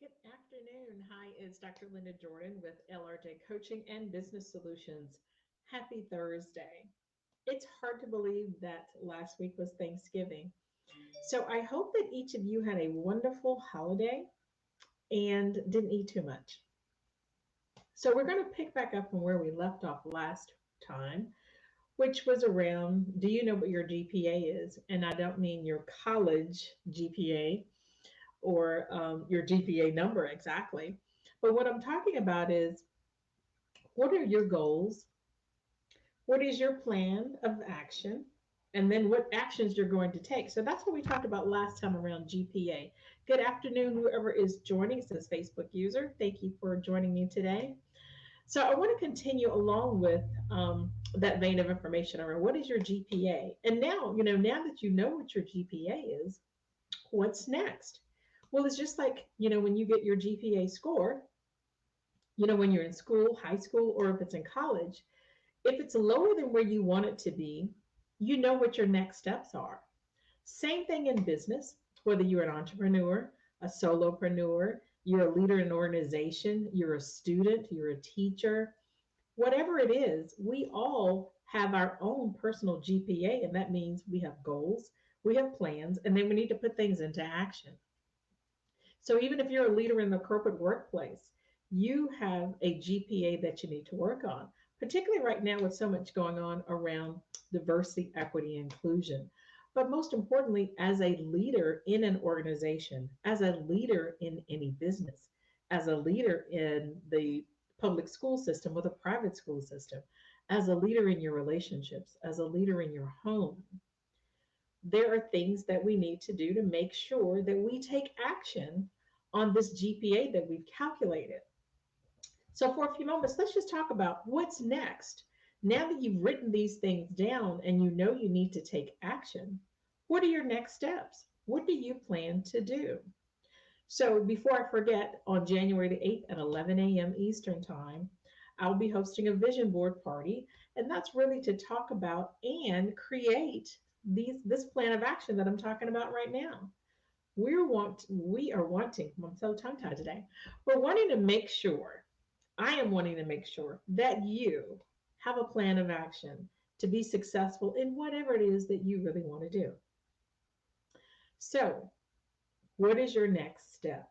Good afternoon. Hi, it's Dr. Linda Jordan with LRJ Coaching and Business Solutions. Happy Thursday. It's hard to believe that last week was Thanksgiving. So I hope that each of you had a wonderful holiday and didn't eat too much. So we're going to pick back up from where we left off last time, which was around, do you know what your GPA is? And I don't mean your college GPA or your GPA number exactly. But what I'm talking about is, what are your goals? What is your plan of action? And then what actions you're going to take. So that's what we talked about last time around GPA. Good afternoon, whoever is joining. It says Facebook user. Thank you for joining me today. So I want to continue along with that vein of information around what is your GPA. And now, now that you know what your GPA is, what's next? Well, it's just like, when you get your GPA score, when you're in school, high school, or if it's in college, if it's lower than where you want it to be, you know what your next steps are. Same thing in business, whether you're an entrepreneur, a solopreneur, you're a leader in an organization, you're a student, you're a teacher, whatever it is, we all have our own personal GPA, and that means we have goals, we have plans, and then we need to put things into action. So even if you're a leader in the corporate workplace, you have a GPA that you need to work on, particularly right now with so much going on around diversity, equity, and inclusion. But most importantly, as a leader in an organization, as a leader in any business, as a leader in the public school system or the private school system, as a leader in your relationships, as a leader in your home, there are things that we need to do to make sure that we take action on this GPA that we've calculated. So, for a few moments, let's just talk about what's next. Now that you've written these things down and you know you need to take action, what are your next steps? What do you plan to do? So, before I forget, on January the 8th at 11 a.m. Eastern Time, I'll be hosting a vision board party, and that's really to talk about and create this plan of action that I'm talking about right now. We are wanting, I'm so tongue tied today. We're wanting to make sure, I am wanting to make sure that you have a plan of action to be successful in whatever it is that you really want to do. So, what is your next step?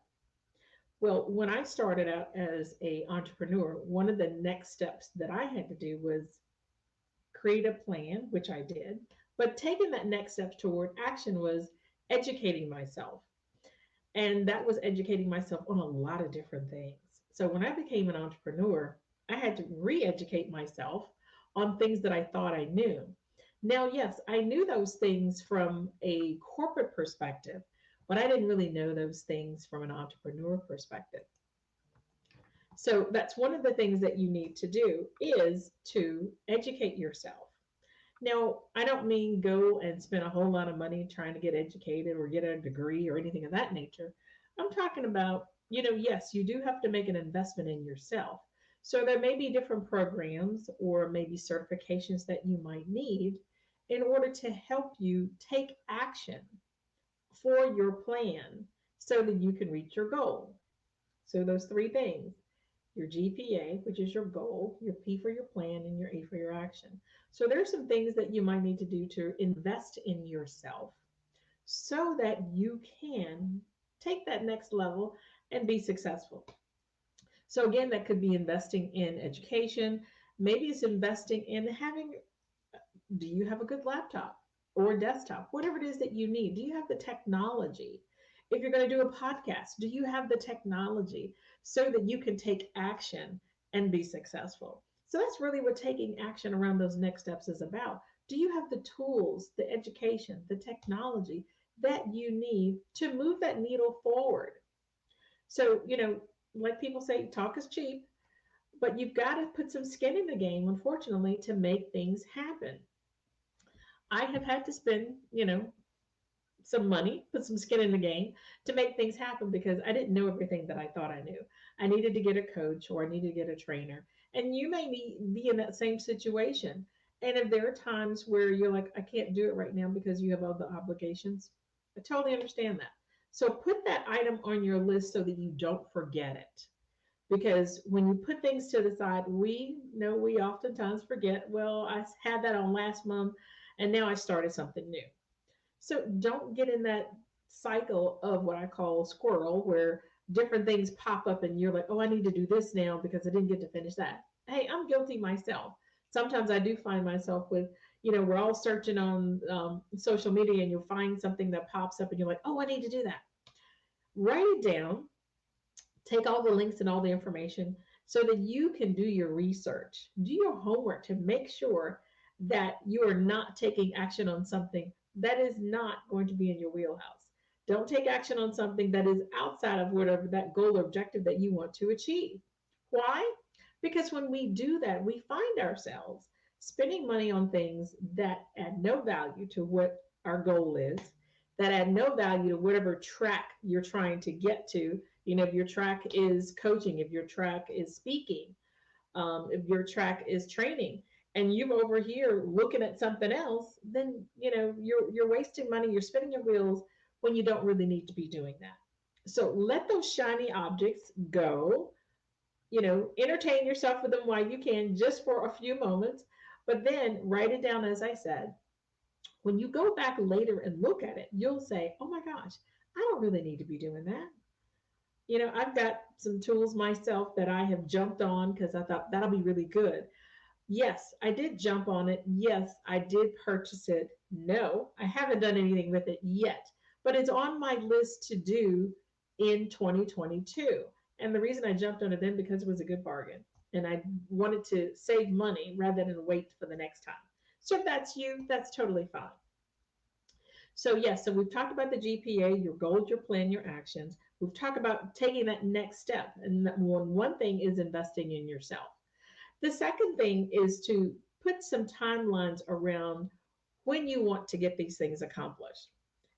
Well, when I started out as a entrepreneur, one of the next steps that I had to do was create a plan, which I did. But taking that next step toward action was educating myself. And that was educating myself on a lot of different things. So when I became an entrepreneur, I had to re educate myself on things that I thought I knew. Now, yes, I knew those things from a corporate perspective, but I didn't really know those things from an entrepreneur perspective. So that's one of the things that you need to do is to educate yourself. Now, I don't mean go and spend a whole lot of money trying to get educated or get a degree or anything of that nature. I'm talking about, yes, you do have to make an investment in yourself. So there may be different programs or maybe certifications that you might need in order to help you take action for your plan so that you can reach your goal. So those three things: your GPA, which is your goal, your P for your plan, and your A for your action. So there's some things that you might need to do to invest in yourself so that you can take that next level and be successful. So again, that could be investing in education. Maybe it's investing in having, do you have a good laptop or desktop? Whatever it is that you need. Do you have the technology? If you're going to do a podcast, do you have the technology so that you can take action and be successful? So that's really what taking action around those next steps is about. Do you have the tools, the education, the technology that you need to move that needle forward? So, like people say, talk is cheap, but you've got to put some skin in the game, unfortunately, to make things happen. I have had to spend, some money, put some skin in the game to make things happen because I didn't know everything that I thought I knew. I needed to get a coach or I needed to get a trainer. And you may be in that same situation. And if there are times where you're like, I can't do it right now because you have other obligations, I totally understand that. So put that item on your list so that you don't forget it. Because when you put things to the side, we know we oftentimes forget, well, I had that on last month and now I started something new. So don't get in that cycle of what I call squirrel, where different things pop up and you're like, oh, I need to do this now because I didn't get to finish that. Hey, I'm guilty myself. Sometimes I do find myself with, we're all searching on social media and you'll find something that pops up and you're like, oh, I need to do that. Write it down, take all the links and all the information so that you can do your research, do your homework to make sure that you are not taking action on something that is not going to be in your wheelhouse. Don't take action on something that is outside of whatever that goal or objective that you want to achieve. Why? Because when we do that, we find ourselves spending money on things that add no value to what our goal is, that add no value to whatever track you're trying to get to. If your track is coaching, if your track is speaking, if your track is training, and you're over here looking at something else, then you're wasting money. You're spinning your wheels when you don't really need to be doing that. So let those shiny objects go. Entertain yourself with them while you can, just for a few moments, but then write it down, as I said. When you go back later and look at it, you'll say, oh my gosh, I don't really need to be doing that. I've got some tools myself that I have jumped on because I thought that'll be really good. Yes, I did jump on it. Yes, I did purchase it. No, I haven't done anything with it yet, but it's on my list to do in 2022. And the reason I jumped on it then because it was a good bargain and I wanted to save money rather than wait for the next time. So if that's you, that's totally fine. So yes, so we've talked about the GPA, your goals, your plan, your actions. We've talked about taking that next step. And one thing is investing in yourself. The second thing is to put some timelines around when you want to get these things accomplished.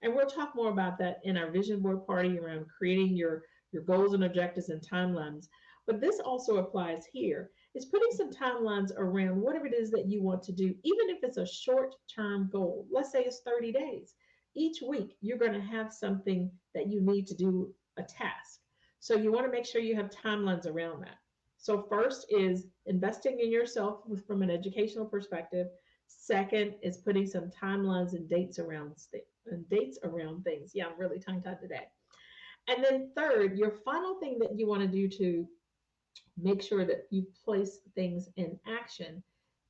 And we'll talk more about that in our vision board party around creating your goals and objectives and timelines. But this also applies here, is putting some timelines around whatever it is that you want to do, even if it's a short term goal. Let's say it's 30 days. Each week, you're going to have something that you need to do, a task. So you want to make sure you have timelines around that. So first is investing in yourself from an educational perspective. Second is putting some timelines and dates around things. Yeah, I'm really tongue tied today. And then third, your final thing that you want to do to make sure that you place things in action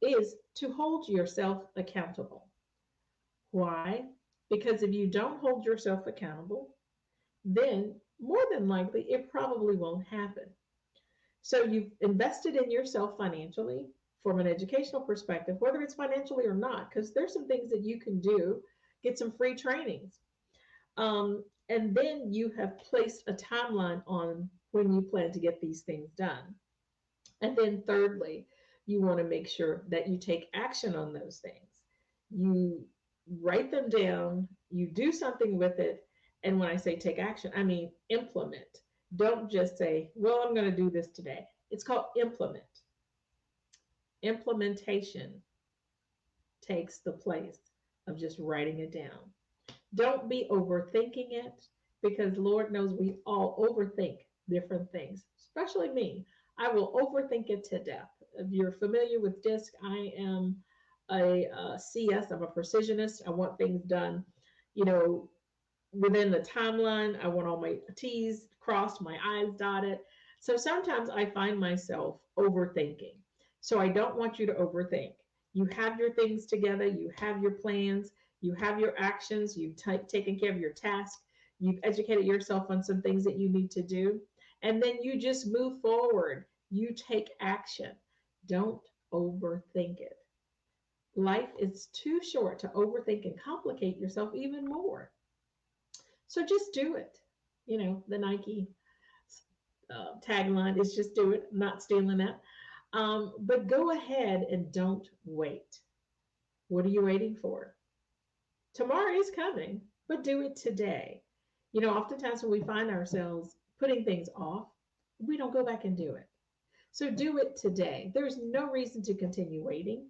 is to hold yourself accountable. Why? Because if you don't hold yourself accountable, then more than likely it probably won't happen. So you've invested in yourself financially from an educational perspective, whether it's financially or not, because there's some things that you can do, get some free trainings. And then you have placed a timeline on when you plan to get these things done. And then thirdly, you want to make sure that you take action on those things. You write them down, you do something with it. And when I say take action, I mean implement. Don't just say, well, I'm going to do this today. It's called implement. Implementation takes the place of just writing it down. Don't be overthinking it, because Lord knows we all overthink different things, especially me. I will overthink it to death. If you're familiar with DISC, I am a CS, I'm a precisionist. I want things done, you know, within the timeline. I want all my T's crossed, my I's dotted. So sometimes I find myself overthinking. So I don't want you to overthink. You have your things together, you have your plans, you have your actions, you've taken care of your task, you've educated yourself on some things that you need to do, and then you just move forward. You take action. Don't overthink it. Life is too short to overthink and complicate yourself even more. So just do it. The Nike tagline is just do it. I'm not stealing that. But go ahead and don't wait. What are you waiting for? Tomorrow is coming, but do it today. Oftentimes when we find ourselves putting things off, we don't go back and do it. So do it today. There's no reason to continue waiting,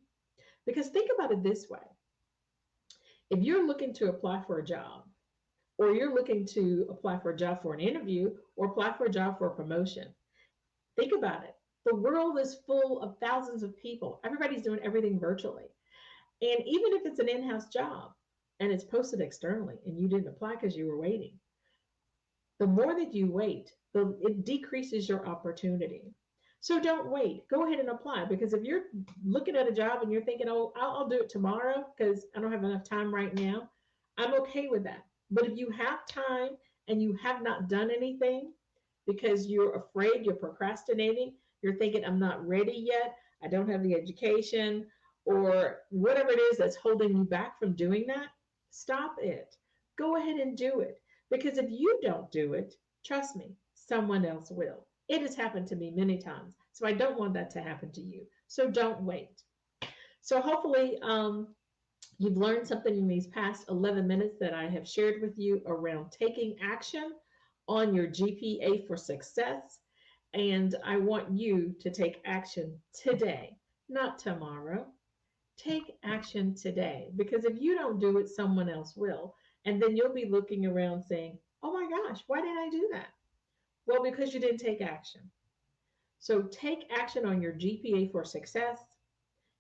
because think about it this way. If you're looking to apply for a job, or you're looking to apply for a job for an interview or apply for a job for a promotion. Think about it. The world is full of thousands of people. Everybody's doing everything virtually. And even if it's an in house job and it's posted externally and you didn't apply because you were waiting, the more that you wait, it decreases your opportunity. So don't wait. Go ahead and apply, because if you're looking at a job and you're thinking, oh, I'll do it tomorrow because I don't have enough time right now, I'm okay with that. But if you have time and you have not done anything because you're afraid, you're procrastinating, you're thinking, I'm not ready yet, I don't have the education, or whatever it is that's holding you back from doing that, stop it. Go ahead and do it. Because if you don't do it, trust me, someone else will. It has happened to me many times. So I don't want that to happen to you. So don't wait. So hopefully, you've learned something in these past 11 minutes that I have shared with you around taking action on your GPA for success. And I want you to take action today, not tomorrow. Take action today, because if you don't do it, someone else will. And then you'll be looking around saying, oh my gosh, why didn't I do that? Well, because you didn't take action. So take action on your GPA for success,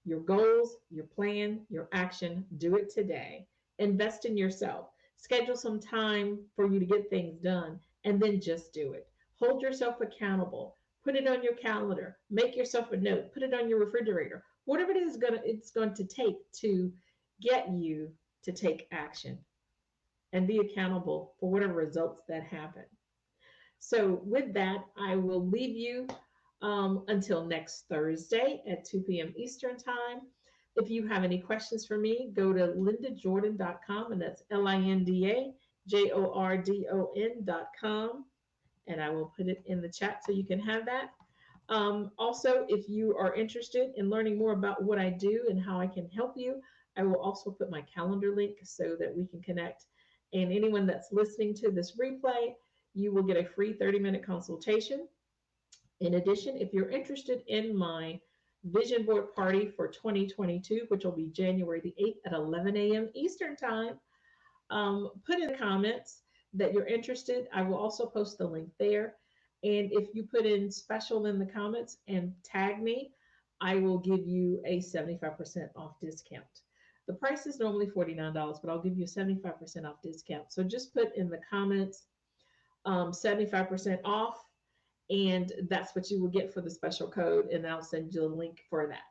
your goals, your plan, your action. Do it today. Invest in yourself. Schedule some time for you to get things done, and then just do it. Hold yourself accountable. Put it on your calendar. Make yourself a note. Put it on your refrigerator. Whatever it is it's going to take to get you to take action and be accountable for whatever results that happen. So with that, I will leave you until next Thursday at 2 p.m. Eastern Time. If you have any questions for me, go to lindajordan.com, and that's LINDAJORDON.com, and I will put it in the chat so you can have that. Also, if you are interested in learning more about what I do and how I can help you, I will also put my calendar link so that we can connect. And anyone that's listening to this replay, you will get a free 30-minute consultation. In addition, if you're interested in my vision board party for 2022, which will be January the 8th at 11 a.m. Eastern Time, put in the comments that you're interested. I will also post the link there. And if you put in special in the comments and tag me, I will give you a 75% off discount. The price is normally $49, but I'll give you a 75% off discount. So just put in the comments 75% off, and that's what you will get for the special code, and I'll send you a link for that.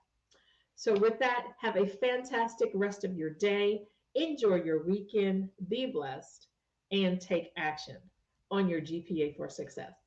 So with that, have a fantastic rest of your day. Enjoy your weekend, be blessed, and take action on your GPA for success.